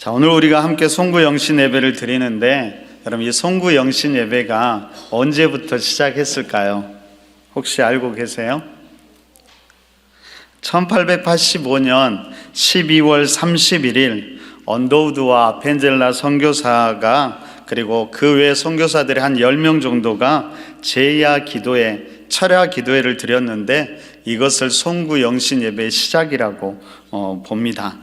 자, 오늘 우리가 함께 송구영신 예배를 드리는데, 여러분 이 송구영신 예배가 언제부터 시작했을까요? 혹시 알고 계세요? 1885년 12월 31일 언더우드와 아펜젤라 선교사가, 그리고 그 외 선교사들의 한 10명 정도가 제야 기도회, 철야 기도회를 드렸는데, 이것을 송구영신 예배의 시작이라고 봅니다.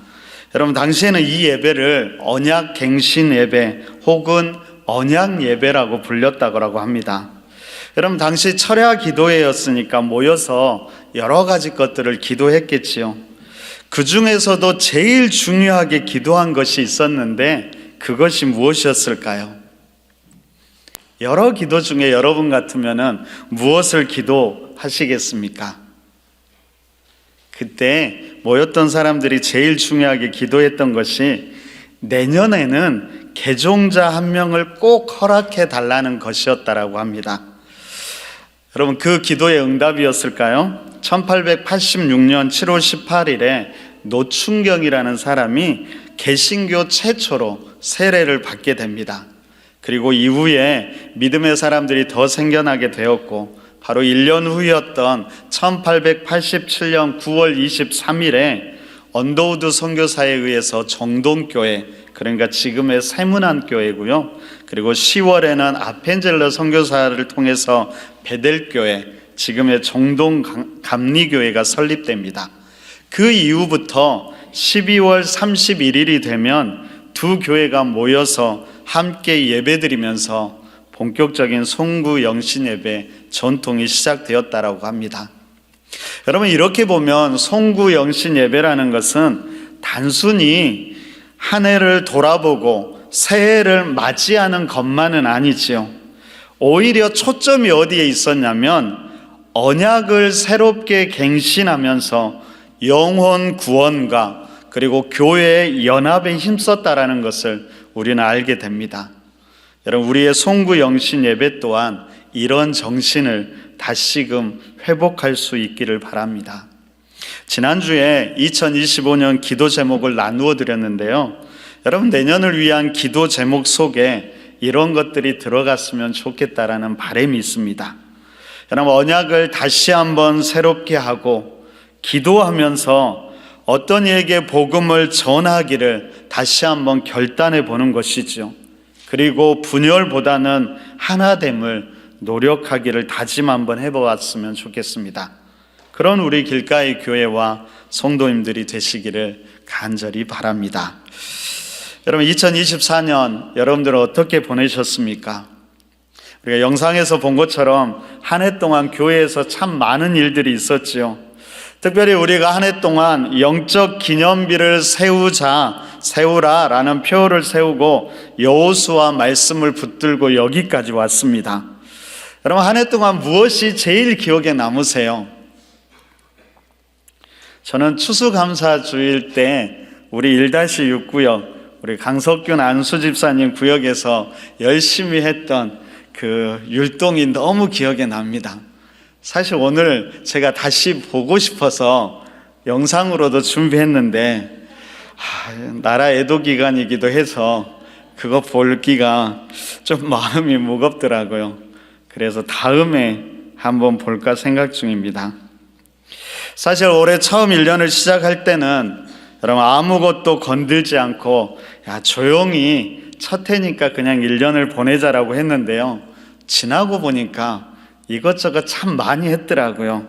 여러분, 당시에는 이 예배를 언약갱신 예배 혹은 언약 예배라고 불렸다고 합니다. 여러분, 당시 철야 기도회였으니까 모여서 여러 가지 것들을 기도했겠지요. 그 중에서도 제일 중요하게 기도한 것이 있었는데, 그것이 무엇이었을까요? 여러 기도 중에 여러분 같으면은 무엇을 기도하시겠습니까? 그때 모였던 사람들이 제일 중요하게 기도했던 것이 내년에는 개종자 한 명을 꼭 허락해 달라는 것이었다라고 합니다. 여러분, 그 기도의 응답이었을까요? 1886년 7월 18일에 노충경이라는 사람이 개신교 최초로 세례를 받게 됩니다. 그리고 이후에 믿음의 사람들이 더 생겨나게 되었고, 바로 1년 후였던 1887년 9월 23일에 언더우드 선교사에 의해서 정동교회, 그러니까 지금의 세문안교회고요. 그리고 10월에는 아펜젤러 선교사를 통해서 베델교회, 지금의 정동감리교회가 설립됩니다. 그 이후부터 12월 31일이 되면 두 교회가 모여서 함께 예배드리면서 본격적인 송구영신 예배 전통이 시작되었다라고 합니다. 여러분, 이렇게 보면 송구영신 예배라는 것은 단순히 한 해를 돌아보고 새해를 맞이하는 것만은 아니지요. 오히려 초점이 어디에 있었냐면 언약을 새롭게 갱신하면서 영혼 구원과 그리고 교회의 연합에 힘썼다라는 것을 우리는 알게 됩니다. 여러분, 우리의 송구영신 예배 또한 이런 정신을 다시금 회복할 수 있기를 바랍니다. 지난주에 2025년 기도 제목을 나누어 드렸는데요. 여러분, 내년을 위한 기도 제목 속에 이런 것들이 들어갔으면 좋겠다라는 바람이 있습니다. 여러분, 언약을 다시 한번 새롭게 하고 기도하면서 어떤 이에게 복음을 전하기를 다시 한번 결단해 보는 것이죠. 그리고 분열보다는 하나됨을 노력하기를 다짐 한번 해보았으면 좋겠습니다. 그런 우리 길가의 교회와 성도님들이 되시기를 간절히 바랍니다. 여러분, 2024년 여러분들은 어떻게 보내셨습니까? 우리가 영상에서 본 것처럼 한 해 동안 교회에서 참 많은 일들이 있었지요. 특별히 우리가 한 해 동안 영적 기념비를 세우라라는 표를 세우고 여호수아 말씀을 붙들고 여기까지 왔습니다. 여러분, 한 해 동안 무엇이 제일 기억에 남으세요? 저는 추수감사주일 때 우리 1-6구역, 우리 강석균 안수집사님 구역에서 열심히 했던 그 율동이 너무 기억에 납니다. 사실 오늘 제가 다시 보고 싶어서 영상으로도 준비했는데 나라 애도 기간이기도 해서 그거 볼기가 좀 마음이 무겁더라고요. 그래서 다음에 한번 볼까 생각 중입니다. 사실 올해 처음 1년을 시작할 때는 여러분 아무것도 건들지 않고 조용히 첫 해니까 그냥 1년을 보내자라고 했는데요. 지나고 보니까 이것저것 참 많이 했더라고요.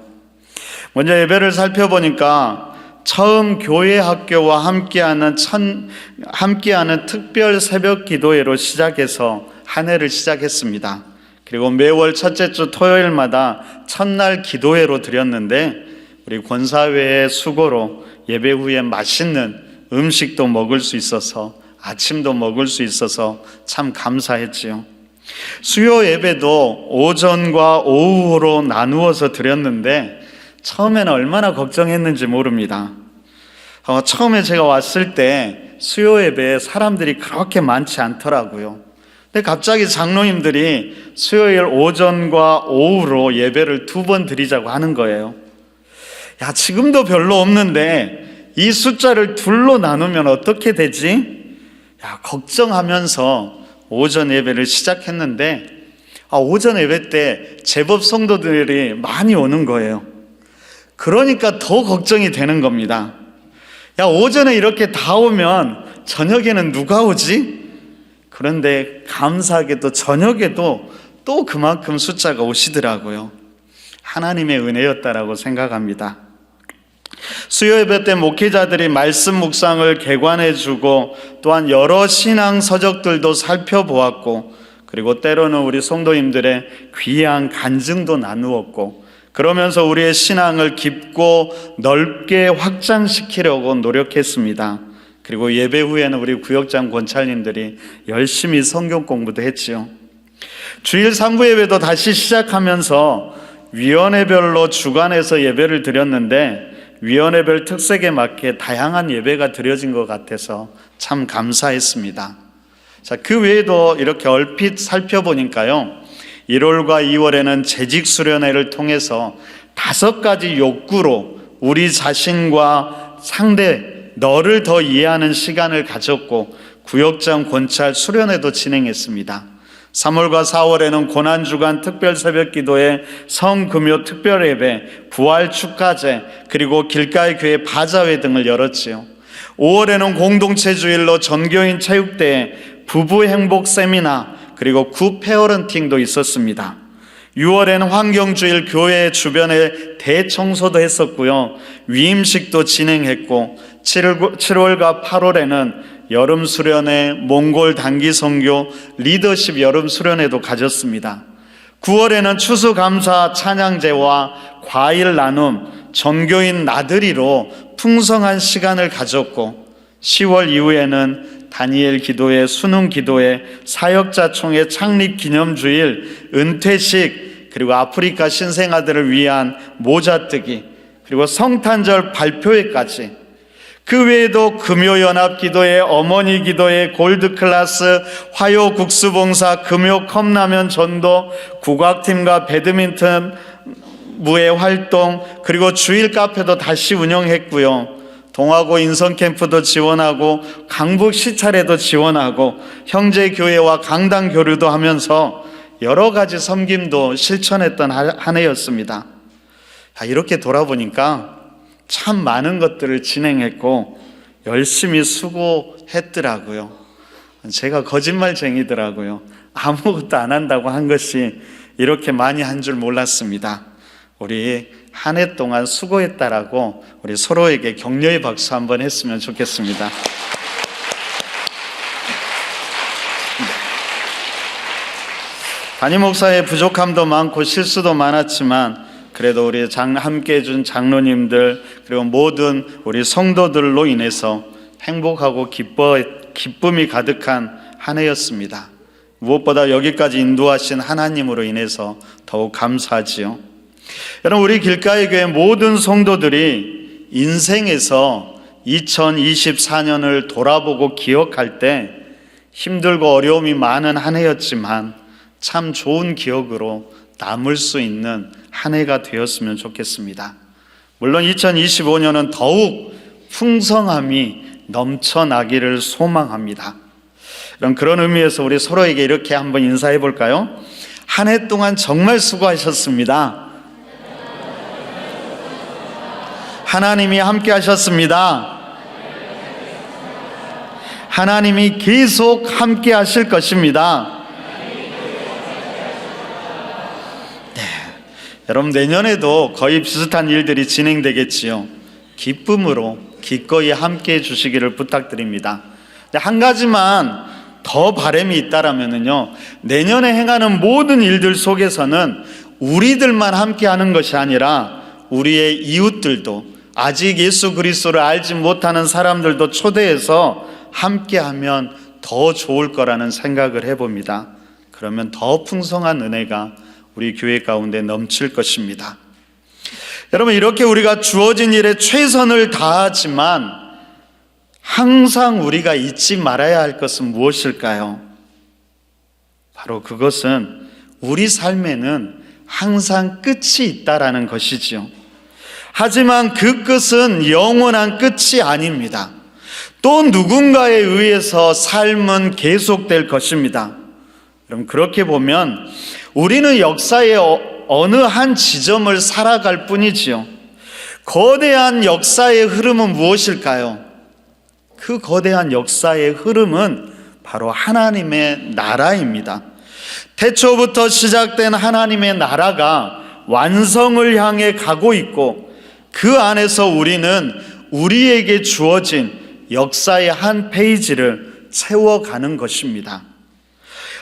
먼저 예배를 살펴보니까 처음 교회 학교와 함께하는 특별 새벽 기도회로 시작해서 한 해를 시작했습니다. 그리고 매월 첫째 주 토요일마다 첫날 기도회로 드렸는데, 우리 권사회의 수고로 예배 후에 맛있는 음식도 먹을 수 있어서, 아침도 먹을 수 있어서 참 감사했지요. 수요 예배도 오전과 오후로 나누어서 드렸는데 처음에는 얼마나 걱정했는지 모릅니다. 처음에 제가 왔을 때 수요 예배에 사람들이 그렇게 많지 않더라고요. 근데 갑자기 장로님들이 수요일 오전과 오후로 예배를 2번 드리자고 하는 거예요. 지금도 별로 없는데 이 숫자를 둘로 나누면 어떻게 되지? 걱정하면서 오전 예배를 시작했는데 오전 예배 때 제법 성도들이 많이 오는 거예요. 그러니까 더 걱정이 되는 겁니다. 오전에 이렇게 다 오면 저녁에는 누가 오지? 그런데 감사하게도 저녁에도 또 그만큼 숫자가 오시더라고요. 하나님의 은혜였다라고 생각합니다. 수요 예배 때 목회자들이 말씀 묵상을 개관해주고 또한 여러 신앙 서적들도 살펴보았고, 그리고 때로는 우리 성도님들의 귀한 간증도 나누었고, 그러면서 우리의 신앙을 깊고 넓게 확장시키려고 노력했습니다. 그리고 예배 후에는 우리 구역장 권찰님들이 열심히 성경 공부도 했지요. 주일 3부 예배도 다시 시작하면서 위원회별로 주간에서 예배를 드렸는데, 위원회별 특색에 맞게 다양한 예배가 드려진 것 같아서 참 감사했습니다. 자, 그 외에도 이렇게 얼핏 살펴보니까요, 1월과 2월에는 재직 수련회를 통해서 5가지 욕구로 우리 자신과 상대, 너를 더 이해하는 시간을 가졌고, 구역장 권찰 수련회도 진행했습니다. 3월과 4월에는 고난주간 특별 새벽기도회, 성금요 특별예배, 부활 축가제, 그리고 길가의 교회 바자회 등을 열었지요. 5월에는 공동체 주일로 전교인 체육대회, 부부 행복 세미나, 그리고 굿 페어런팅도 있었습니다. 6월에는 환경주일 교회 주변에 대청소도 했었고요. 위임식도 진행했고, 7월과 8월에는 여름 수련회, 몽골 단기 선교, 리더십 여름 수련회도 가졌습니다. 9월에는 추수감사 찬양제와 과일 나눔, 전교인 나들이로 풍성한 시간을 가졌고, 10월 이후에는 다니엘 기도회, 수능 기도회, 사역자 총회 창립 기념주일, 은퇴식, 그리고 아프리카 신생아들을 위한 모자뜨기, 그리고 성탄절 발표회까지, 그 외에도 금요연합 기도회, 어머니 기도회, 골드클래스, 화요 국수봉사, 금요 컵라면 전도, 국악팀과 배드민턴 무예 활동, 그리고 주일 카페도 다시 운영했고요. 동아고 인성캠프도 지원하고, 강북 시찰에도 지원하고, 형제교회와 강당 교류도 하면서 여러 가지 섬김도 실천했던 한 해였습니다. 이렇게 돌아보니까 참 많은 것들을 진행했고 열심히 수고했더라고요. 제가 거짓말쟁이더라고요. 아무것도 안 한다고 한 것이 이렇게 많이 한 줄 몰랐습니다. 우리 한 해 동안 수고했다라고 우리 서로에게 격려의 박수 한번 했으면 좋겠습니다. 담임 목사의 부족함도 많고 실수도 많았지만, 그래도 우리 함께 해준 장로님들, 그리고 모든 우리 성도들로 인해서 행복하고 기쁨이 가득한 한 해였습니다. 무엇보다 여기까지 인도하신 하나님으로 인해서 더욱 감사하지요. 여러분, 우리 길가의 교회 모든 성도들이 인생에서 2024년을 돌아보고 기억할 때 힘들고 어려움이 많은 한 해였지만 참 좋은 기억으로 남을 수 있는 한 해가 되었으면 좋겠습니다. 물론 2025년은 더욱 풍성함이 넘쳐나기를 소망합니다. 그런 의미에서 우리 서로에게 이렇게 한번 인사해 볼까요? 한 해 동안 정말 수고하셨습니다. 하나님이 함께 하셨습니다. 하나님이 계속 함께 하실 것입니다. 여러분, 내년에도 거의 비슷한 일들이 진행되겠지요. 기쁨으로 기꺼이 함께해 주시기를 부탁드립니다. 한 가지만 더 바람이 있다라면요, 내년에 행하는 모든 일들 속에서는 우리들만 함께하는 것이 아니라 우리의 이웃들도, 아직 예수 그리스도를 알지 못하는 사람들도 초대해서 함께하면 더 좋을 거라는 생각을 해봅니다. 그러면 더 풍성한 은혜가 우리 교회 가운데 넘칠 것입니다. 여러분, 이렇게 우리가 주어진 일에 최선을 다하지만 항상 우리가 잊지 말아야 할 것은 무엇일까요? 바로 그것은 우리 삶에는 항상 끝이 있다라는 것이지요. 하지만 그 끝은 영원한 끝이 아닙니다. 또 누군가에 의해서 삶은 계속될 것입니다. 그럼 그렇게 보면 우리는 역사의 어느 한 지점을 살아갈 뿐이지요. 거대한 역사의 흐름은 무엇일까요? 그 거대한 역사의 흐름은 바로 하나님의 나라입니다. 태초부터 시작된 하나님의 나라가 완성을 향해 가고 있고, 그 안에서 우리는 우리에게 주어진 역사의 한 페이지를 채워가는 것입니다.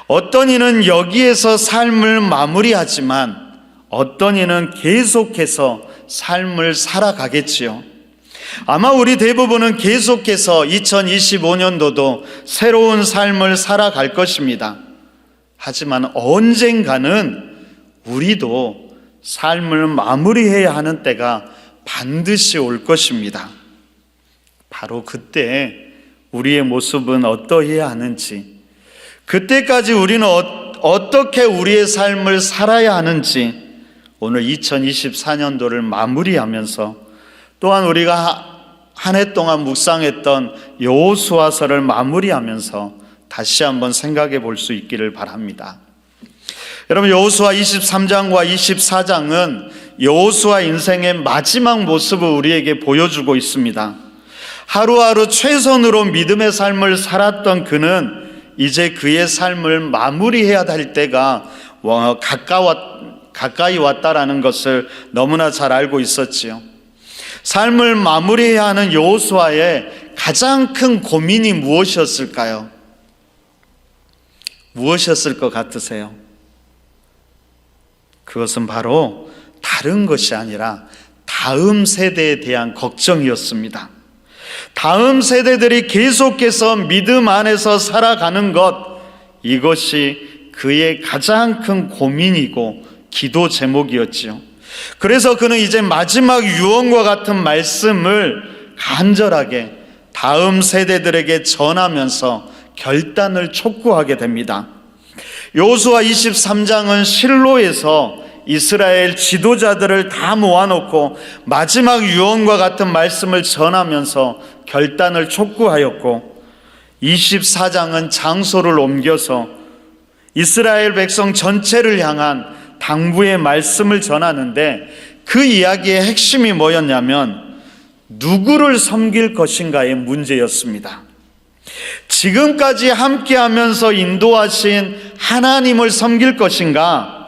어떤 이는 여기에서 삶을 마무리하지만 어떤 이는 계속해서 삶을 살아가겠지요. 아마 우리 대부분은 계속해서 2025년도도 새로운 삶을 살아갈 것입니다. 하지만 언젠가는 우리도 삶을 마무리해야 하는 때가 반드시 올 것입니다. 바로 그때 우리의 모습은 어떠해야 하는지, 그때까지 우리는 어떻게 우리의 삶을 살아야 하는지, 오늘 2024년도를 마무리하면서 또한 우리가 한 해 동안 묵상했던 여호수아서를 마무리하면서 다시 한번 생각해 볼 수 있기를 바랍니다. 여러분, 여호수아 23장과 24장은 여호수아 인생의 마지막 모습을 우리에게 보여주고 있습니다. 하루하루 최선으로 믿음의 삶을 살았던 그는 이제 그의 삶을 마무리해야 할 때가 가까이 왔다라는 것을 너무나 잘 알고 있었지요. 삶을 마무리해야 하는 여호수아의 가장 큰 고민이 무엇이었을까요? 무엇이었을 것 같으세요? 그것은 바로 다른 것이 아니라 다음 세대에 대한 걱정이었습니다. 다음 세대들이 계속해서 믿음 안에서 살아가는 것, 이것이 그의 가장 큰 고민이고 기도 제목이었지요. 그래서 그는 이제 마지막 유언과 같은 말씀을 간절하게 다음 세대들에게 전하면서 결단을 촉구하게 됩니다. 여호수아 23장은 실로에서 이스라엘 지도자들을 다 모아놓고 마지막 유언과 같은 말씀을 전하면서 결단을 촉구하였고, 24장은 장소를 옮겨서 이스라엘 백성 전체를 향한 당부의 말씀을 전하는데, 그 이야기의 핵심이 뭐였냐면 누구를 섬길 것인가의 문제였습니다. 지금까지 함께하면서 인도하신 하나님을 섬길 것인가,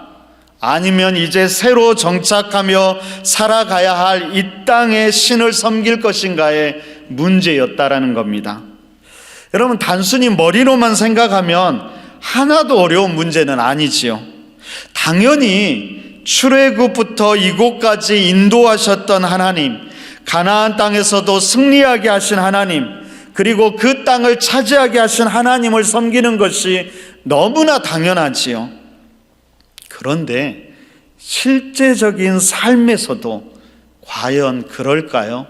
아니면 이제 새로 정착하며 살아가야 할 이 땅의 신을 섬길 것인가의 문제였다라는 겁니다. 여러분, 단순히 머리로만 생각하면 하나도 어려운 문제는 아니지요. 당연히 출애굽부터 이곳까지 인도하셨던 하나님, 가나안 땅에서도 승리하게 하신 하나님, 그리고 그 땅을 차지하게 하신 하나님을 섬기는 것이 너무나 당연하지요. 그런데 실제적인 삶에서도 과연 그럴까요?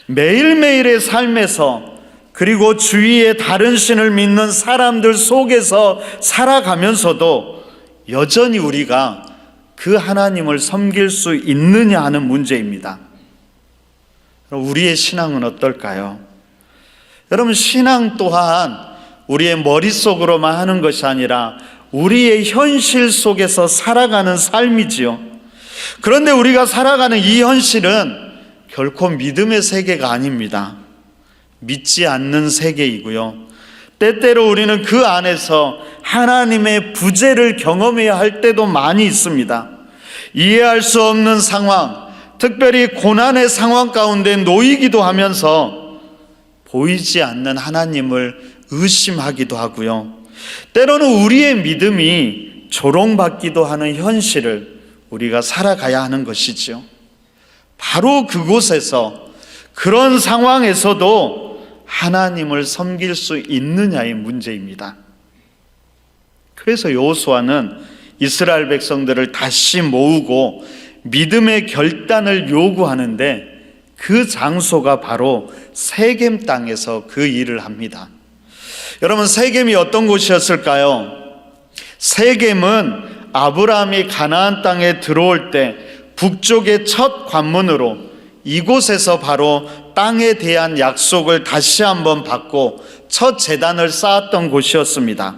매일매일의 삶에서, 그리고 주위의 다른 신을 믿는 사람들 속에서 살아가면서도 여전히 우리가 그 하나님을 섬길 수 있느냐 하는 문제입니다. 우리의 신앙은 어떨까요? 여러분, 신앙 또한 우리의 머릿속으로만 하는 것이 아니라 우리의 현실 속에서 살아가는 삶이지요. 그런데 우리가 살아가는 이 현실은 결코 믿음의 세계가 아닙니다. 믿지 않는 세계이고요. 때때로 우리는 그 안에서 하나님의 부재를 경험해야 할 때도 많이 있습니다. 이해할 수 없는 상황, 특별히 고난의 상황 가운데 놓이기도 하면서 보이지 않는 하나님을 의심하기도 하고요. 때로는 우리의 믿음이 조롱받기도 하는 현실을 우리가 살아가야 하는 것이지요. 바로 그곳에서, 그런 상황에서도 하나님을 섬길 수 있느냐의 문제입니다. 그래서 여호수아는 이스라엘 백성들을 다시 모으고 믿음의 결단을 요구하는데, 그 장소가 바로 세겜 땅에서 그 일을 합니다. 여러분, 세겜이 어떤 곳이었을까요? 세겜은 아브라함이 가나안 땅에 들어올 때 북쪽의 첫 관문으로 이곳에서 바로 땅에 대한 약속을 다시 한번 받고 첫 제단을 쌓았던 곳이었습니다.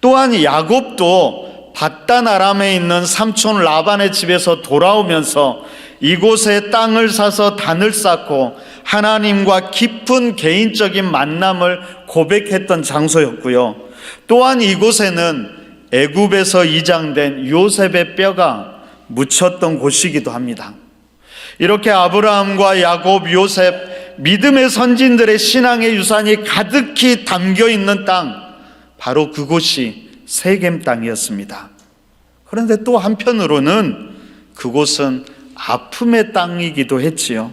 또한 야곱도 밧단 아람에 있는 삼촌 라반의 집에서 돌아오면서 이곳에 땅을 사서 단을 쌓고 하나님과 깊은 개인적인 만남을 고백했던 장소였고요. 또한 이곳에는 애굽에서 이장된 요셉의 뼈가 묻혔던 곳이기도 합니다. 이렇게 아브라함과 야곱, 요셉, 믿음의 선진들의 신앙의 유산이 가득히 담겨 있는 땅, 바로 그곳이 세겜 땅이었습니다. 그런데 또 한편으로는 그곳은 아픔의 땅이기도 했지요.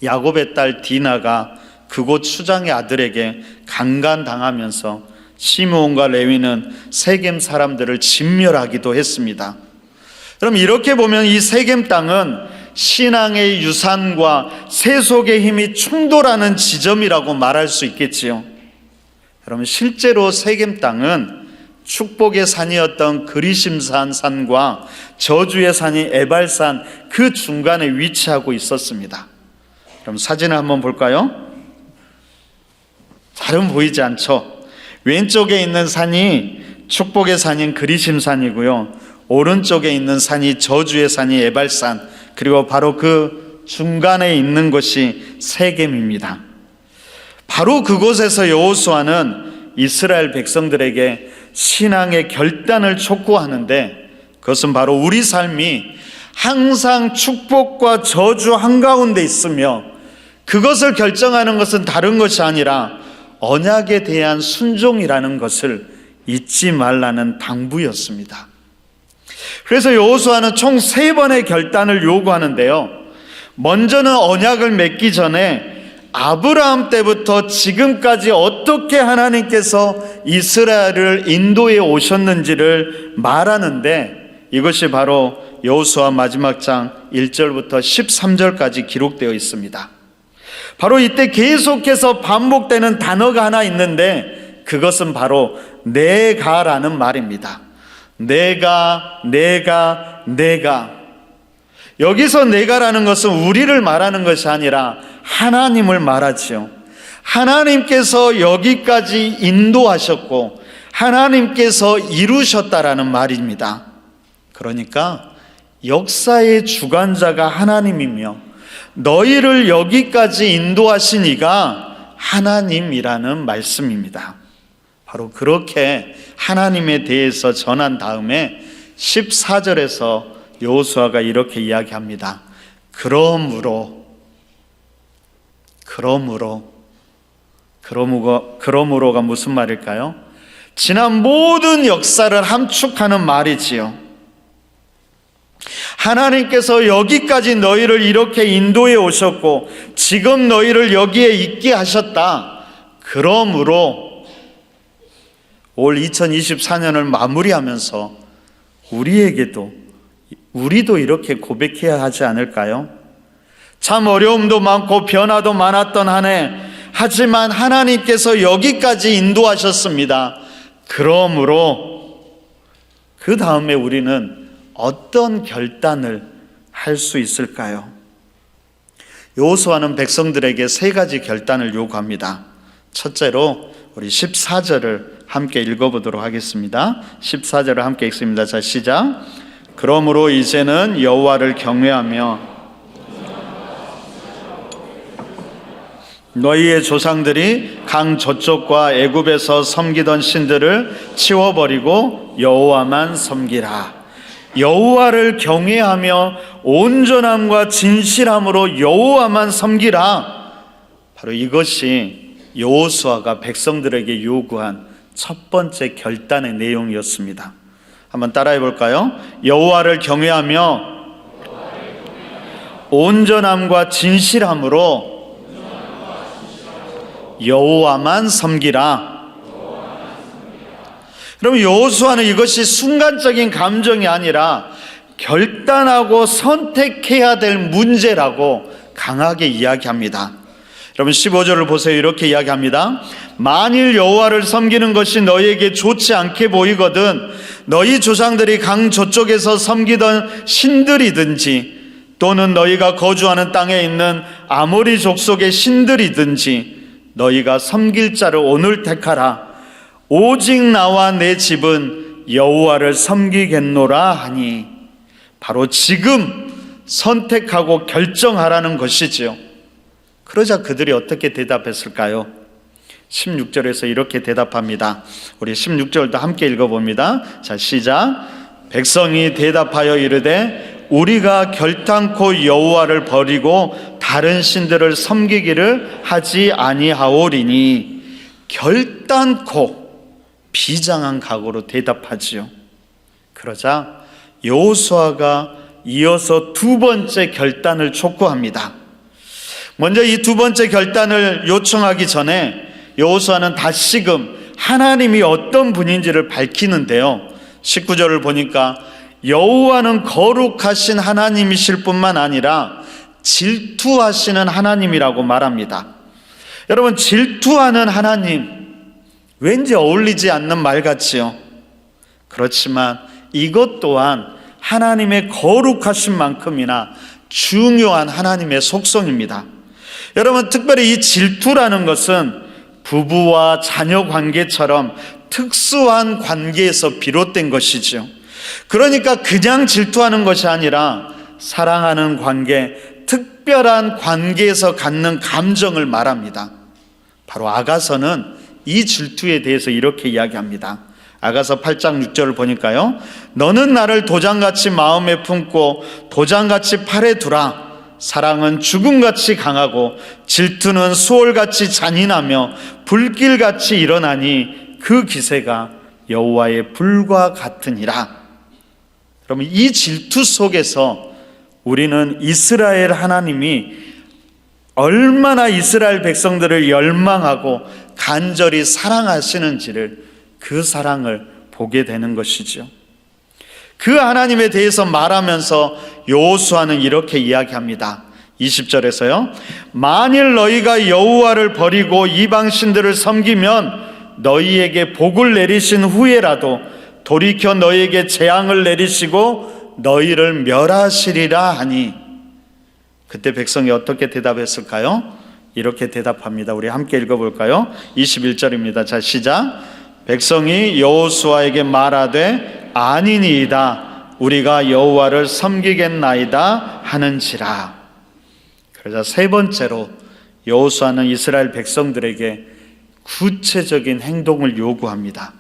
야곱의 딸 디나가 그곳 추장의 아들에게 강간당하면서 시므온과 레위는 세겜 사람들을 진멸하기도 했습니다. 그럼 이렇게 보면 이 세겜 땅은 신앙의 유산과 세속의 힘이 충돌하는 지점이라고 말할 수 있겠지요. 여러분, 실제로 세겜 땅은 축복의 산이었던 그리심산 산과 저주의 산이 에발산 그 중간에 위치하고 있었습니다. 그럼 사진을 한번 볼까요? 잘은 보이지 않죠? 왼쪽에 있는 산이 축복의 산인 그리심산이고요, 오른쪽에 있는 산이 저주의 산이 에발산, 그리고 바로 그 중간에 있는 것이 세겜입니다. 바로 그곳에서 여호수아는 이스라엘 백성들에게 신앙의 결단을 촉구하는데, 그것은 바로 우리 삶이 항상 축복과 저주 한가운데 있으며 그것을 결정하는 것은 다른 것이 아니라 언약에 대한 순종이라는 것을 잊지 말라는 당부였습니다. 그래서 여호수아는 총 3번의 결단을 요구하는데요, 먼저는 언약을 맺기 전에 아브라함 때부터 지금까지 어떻게 하나님께서 이스라엘을 인도해 오셨는지를 말하는데, 이것이 바로 여호수아 마지막 장 1절부터 13절까지 기록되어 있습니다. 바로 이때 계속해서 반복되는 단어가 하나 있는데, 그것은 바로 내가라는 말입니다. 내가. 여기서 내가라는 것은 우리를 말하는 것이 아니라 하나님을 말하지요. 하나님께서 여기까지 인도하셨고 하나님께서 이루셨다라는 말입니다. 그러니까 역사의 주관자가 하나님이며 너희를 여기까지 인도하신 이가 하나님이라는 말씀입니다. 바로 그렇게 하나님에 대해서 전한 다음에 14절에서 여호수아가 이렇게 이야기합니다. 그러므로가 무슨 말일까요? 지난 모든 역사를 함축하는 말이지요. 하나님께서 여기까지 너희를 이렇게 인도해 오셨고 지금 너희를 여기에 있게 하셨다. 그러므로 올 2024년을 마무리하면서 우리도 이렇게 고백해야 하지 않을까요? 참 어려움도 많고 변화도 많았던 한 해, 하지만 하나님께서 여기까지 인도하셨습니다. 그러므로 그 다음에 우리는 어떤 결단을 할 수 있을까요? 여호수아는 백성들에게 3가지 결단을 요구합니다. 첫째로 우리 14절을 함께 읽어보도록 하겠습니다. 14절을 함께 읽습니다. 자, 시작. 그러므로 이제는 여호와를 경외하며 너희의 조상들이 강 저쪽과 애굽에서 섬기던 신들을 치워버리고 여호와만 섬기라. 여호와를 경외하며 온전함과 진실함으로 여호와만 섬기라. 바로 이것이 여호수아가 백성들에게 요구한 첫 번째 결단의 내용이었습니다. 한번 따라해 볼까요? 여호와를 경외하며 온전함과 진실함으로 여호와만 섬기라. 그럼 여호수아는 이것이 순간적인 감정이 아니라 결단하고 선택해야 될 문제라고 강하게 이야기합니다. 여러분 15절을 보세요. 이렇게 이야기합니다. 만일 여호와를 섬기는 것이 너희에게 좋지 않게 보이거든 너희 조상들이 강 저쪽에서 섬기던 신들이든지 또는 너희가 거주하는 땅에 있는 아모리 족속의 신들이든지 너희가 섬길 자를 오늘 택하라. 오직 나와 내 집은 여호와를 섬기겠노라 하니, 바로 지금 선택하고 결정하라는 것이지요. 그러자 그들이 어떻게 대답했을까요? 16절에서 이렇게 대답합니다. 우리 16절도 함께 읽어봅니다. 자, 시작. 백성이 대답하여 이르되 우리가 결단코 여호와를 버리고 다른 신들을 섬기기를 하지 아니하오리니. 결단코 비장한 각오로 대답하지요. 그러자 여호수아가 이어서 두 번째 결단을 촉구합니다. 먼저 이 두 번째 결단을 요청하기 전에 여호수아는 다시금 하나님이 어떤 분인지를 밝히는데요. 19절을 보니까 여호와는 거룩하신 하나님이실 뿐만 아니라 질투하시는 하나님이라고 말합니다. 여러분, 질투하는 하나님, 왠지 어울리지 않는 말 같지요. 그렇지만 이것 또한 하나님의 거룩하신 만큼이나 중요한 하나님의 속성입니다. 여러분, 특별히 이 질투라는 것은 부부와 자녀 관계처럼 특수한 관계에서 비롯된 것이죠. 그러니까 그냥 질투하는 것이 아니라 사랑하는 관계, 특별한 관계에서 갖는 감정을 말합니다. 바로 아가서는 이 질투에 대해서 이렇게 이야기합니다. 아가서 8장 6절을 보니까요, 너는 나를 도장같이 마음에 품고 도장같이 팔에 두라. 사랑은 죽음같이 강하고 질투는 수월같이 잔인하며 불길같이 일어나니 그 기세가 여호와의 불과 같으니라. 그러면 이 질투 속에서 우리는 이스라엘 하나님이 얼마나 이스라엘 백성들을 열망하고 간절히 사랑하시는지를, 그 사랑을 보게 되는 것이죠. 그 하나님에 대해서 말하면서 여호수아는 이렇게 이야기합니다. 20절에서요. 만일 너희가 여호와를 버리고 이방 신들을 섬기면 너희에게 복을 내리신 후에라도 돌이켜 너희에게 재앙을 내리시고 너희를 멸하시리라 하니. 그때 백성이 어떻게 대답했을까요? 이렇게 대답합니다. 우리 함께 읽어볼까요? 21절입니다. 자, 시작. 백성이 여호수아에게 말하되 아니니이다. 우리가 여호와를 섬기겠나이다 하는지라. 그러자 세 번째로 여호수아는 이스라엘 백성들에게 구체적인 행동을 요구합니다.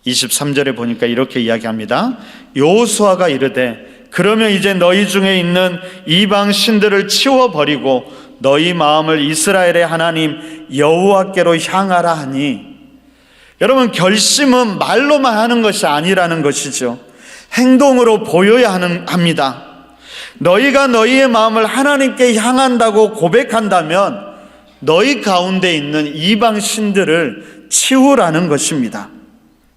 23절에 보니까 이렇게 이야기합니다. 여호수아가 이르되 그러면 이제 너희 중에 있는 이방 신들을 치워버리고 너희 마음을 이스라엘의 하나님 여호와께로 향하라 하니. 여러분, 결심은 말로만 하는 것이 아니라는 것이죠. 행동으로 보여야 합니다. 너희가 너희의 마음을 하나님께 향한다고 고백한다면 너희 가운데 있는 이방 신들을 치우라는 것입니다.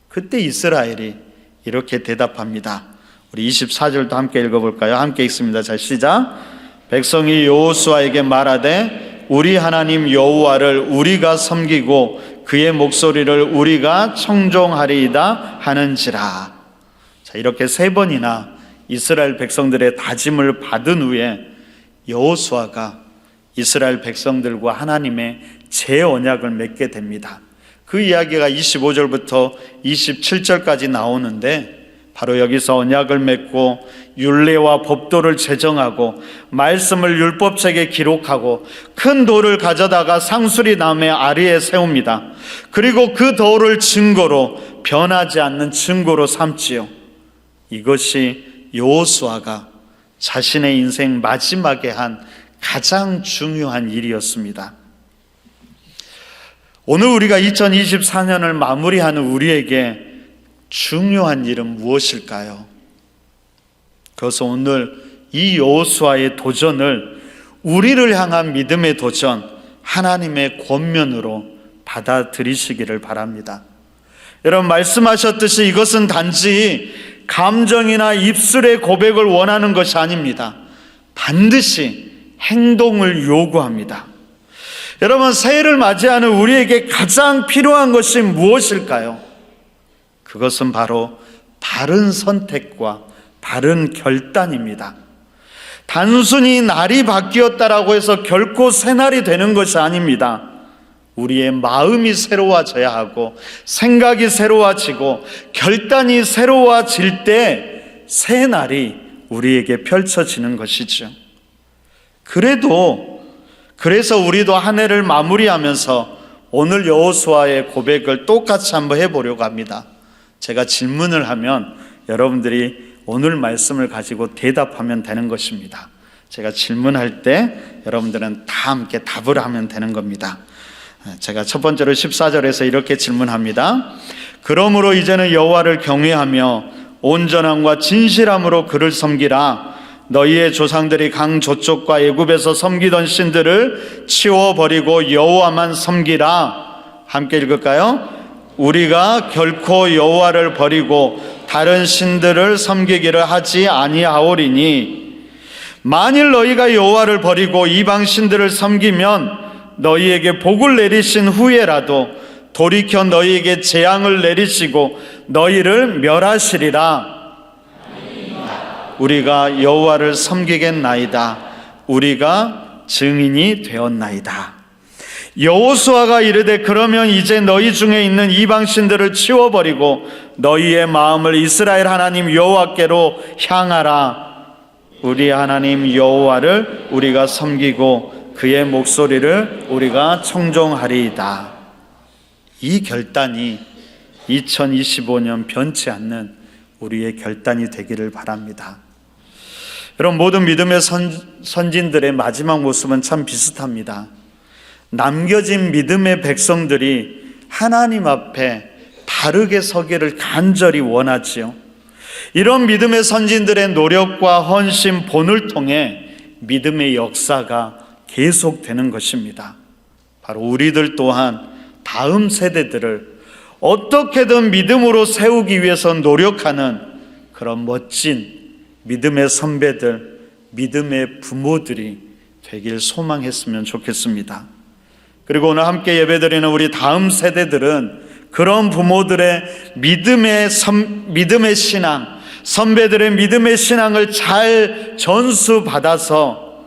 그때 이스라엘이 이렇게 대답합니다. 우리 24절도 함께 읽어볼까요? 함께 읽습니다. 자, 시작. 백성이 여호수아에게 말하되 우리 하나님 여호와를 우리가 섬기고 그의 목소리를 우리가 청종하리이다 하는지라. 자, 이렇게 세 번이나 이스라엘 백성들의 다짐을 받은 후에 여호수아가 이스라엘 백성들과 하나님의 재언약을 맺게 됩니다. 그 이야기가 25절부터 27절까지 나오는데, 바로 여기서 언약을 맺고 율례와 법도를 제정하고 말씀을 율법책에 기록하고 큰 돌을 가져다가 상수리 나무의 아래에 세웁니다. 그리고 그 돌을 증거로, 변하지 않는 증거로 삼지요. 이것이 여호수아가 자신의 인생 마지막에 한 가장 중요한 일이었습니다. 오늘 우리가 2024년을 마무리하는 우리에게 중요한 일은 무엇일까요? 그래서 오늘 이 여호수아의 도전을 우리를 향한 믿음의 도전, 하나님의 권면으로 받아들이시기를 바랍니다. 여러분, 말씀하셨듯이 이것은 단지 감정이나 입술의 고백을 원하는 것이 아닙니다. 반드시 행동을 요구합니다. 여러분, 새해를 맞이하는 우리에게 가장 필요한 것이 무엇일까요? 그것은 바로 바른 선택과 바른 결단입니다. 단순히 날이 바뀌었다라고 해서 결코 새 날이 되는 것이 아닙니다. 우리의 마음이 새로워져야 하고 생각이 새로워지고 결단이 새로워질 때 새 날이 우리에게 펼쳐지는 것이죠. 그래서 우리도 한 해를 마무리하면서 오늘 여호수아의 고백을 똑같이 한번 해보려고 합니다. 제가 질문을 하면 여러분들이 오늘 말씀을 가지고 대답하면 되는 것입니다. 제가 질문할 때 여러분들은 다 함께 답을 하면 되는 겁니다. 제가 첫 번째로 14절에서 이렇게 질문합니다. 그러므로 이제는 여호와를 경외하며 온전함과 진실함으로 그를 섬기라. 너희의 조상들이 강 저쪽과 애굽에서 섬기던 신들을 치워버리고 여호와만 섬기라. 함께 읽을까요? 우리가 결코 여호와를 버리고 다른 신들을 섬기기를 하지 아니하오리니 만일 너희가 여호와를 버리고 이방 신들을 섬기면 너희에게 복을 내리신 후에라도 돌이켜 너희에게 재앙을 내리시고 너희를 멸하시리라. 우리가 여호와를 섬기겠나이다. 우리가 증인이 되었나이다. 여호수아가 이르되 그러면 이제 너희 중에 있는 이방 신들을 치워버리고 너희의 마음을 이스라엘 하나님 여호와께로 향하라. 우리 하나님 여호와를 우리가 섬기고 그의 목소리를 우리가 청종하리이다. 이 결단이 2025년 변치 않는 우리의 결단이 되기를 바랍니다. 여러분, 모든 믿음의 선진들의 마지막 모습은 참 비슷합니다. 남겨진 믿음의 백성들이 하나님 앞에 바르게 서기를 간절히 원하지요. 이런 믿음의 선진들의 노력과 헌신, 본을 통해 믿음의 역사가 계속되는 것입니다. 바로 우리들 또한 다음 세대들을 어떻게든 믿음으로 세우기 위해서 노력하는 그런 멋진 믿음의 선배들, 믿음의 부모들이 되길 소망했으면 좋겠습니다. 그리고 오늘 함께 예배드리는 우리 다음 세대들은 그런 부모들의 믿음의 신앙, 선배들의 믿음의 신앙을 잘 전수받아서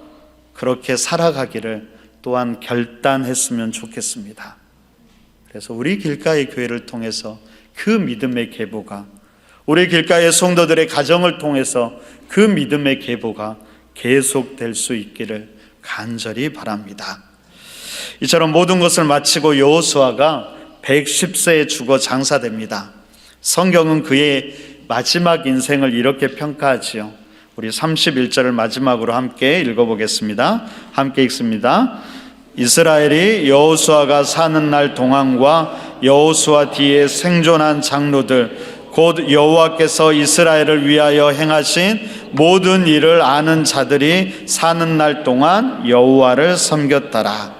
그렇게 살아가기를 또한 결단했으면 좋겠습니다. 그래서 우리 길가의 교회를 통해서 그 믿음의 계보가, 우리 길가의 성도들의 가정을 통해서 그 믿음의 계보가 계속될 수 있기를 간절히 바랍니다. 이처럼 모든 것을 마치고 여호수아가 110세에 죽어 장사됩니다. 성경은 그의 마지막 인생을 이렇게 평가하지요. 우리 31절을 마지막으로 함께 읽어보겠습니다. 함께 읽습니다. 이스라엘이 여호수아가 사는 날 동안과 여호수아 뒤에 생존한 장로들 곧 여호와께서 이스라엘을 위하여 행하신 모든 일을 아는 자들이 사는 날 동안 여호와를 섬겼더라.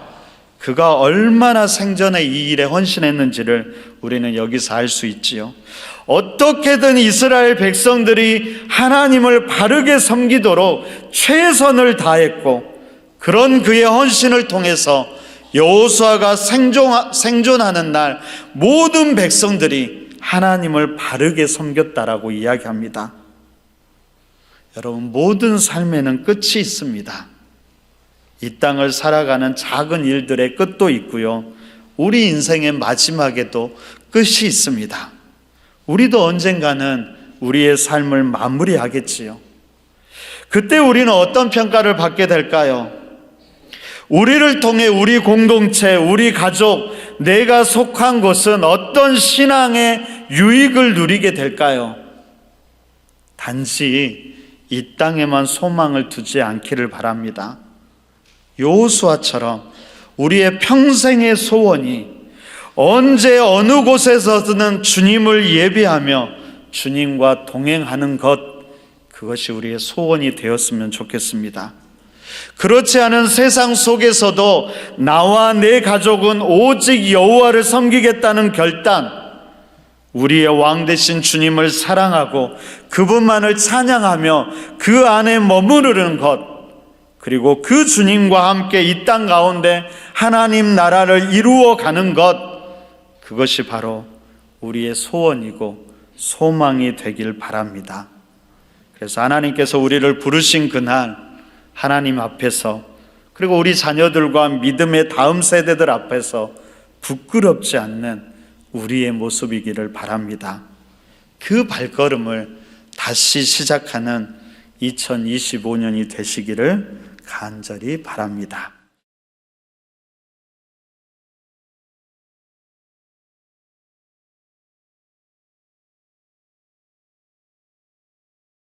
그가 얼마나 생전에 이 일에 헌신했는지를 우리는 여기서 알 수 있지요. 어떻게든 이스라엘 백성들이 하나님을 바르게 섬기도록 최선을 다했고, 그런 그의 헌신을 통해서 여호수아가 생존하는 날 모든 백성들이 하나님을 바르게 섬겼다라고 이야기합니다. 여러분, 모든 삶에는 끝이 있습니다. 이 땅을 살아가는 작은 일들의 끝도 있고요, 우리 인생의 마지막에도 끝이 있습니다. 우리도 언젠가는 우리의 삶을 마무리하겠지요. 그때 우리는 어떤 평가를 받게 될까요? 우리를 통해 우리 공동체, 우리 가족, 내가 속한 곳은 어떤 신앙의 유익을 누리게 될까요? 단지 이 땅에만 소망을 두지 않기를 바랍니다. 여호수아처럼 우리의 평생의 소원이 언제 어느 곳에서든 주님을 예배하며 주님과 동행하는 것, 그것이 우리의 소원이 되었으면 좋겠습니다. 그렇지 않은 세상 속에서도 나와 내 가족은 오직 여호와를 섬기겠다는 결단, 우리의 왕 되신 주님을 사랑하고 그분만을 찬양하며 그 안에 머무르는 것, 그리고 그 주님과 함께 이 땅 가운데 하나님 나라를 이루어가는 것, 그것이 바로 우리의 소원이고 소망이 되길 바랍니다. 그래서 하나님께서 우리를 부르신 그날 하나님 앞에서, 그리고 우리 자녀들과 믿음의 다음 세대들 앞에서 부끄럽지 않는 우리의 모습이기를 바랍니다. 그 발걸음을 다시 시작하는 2025년이 되시기를 간절히 바랍니다.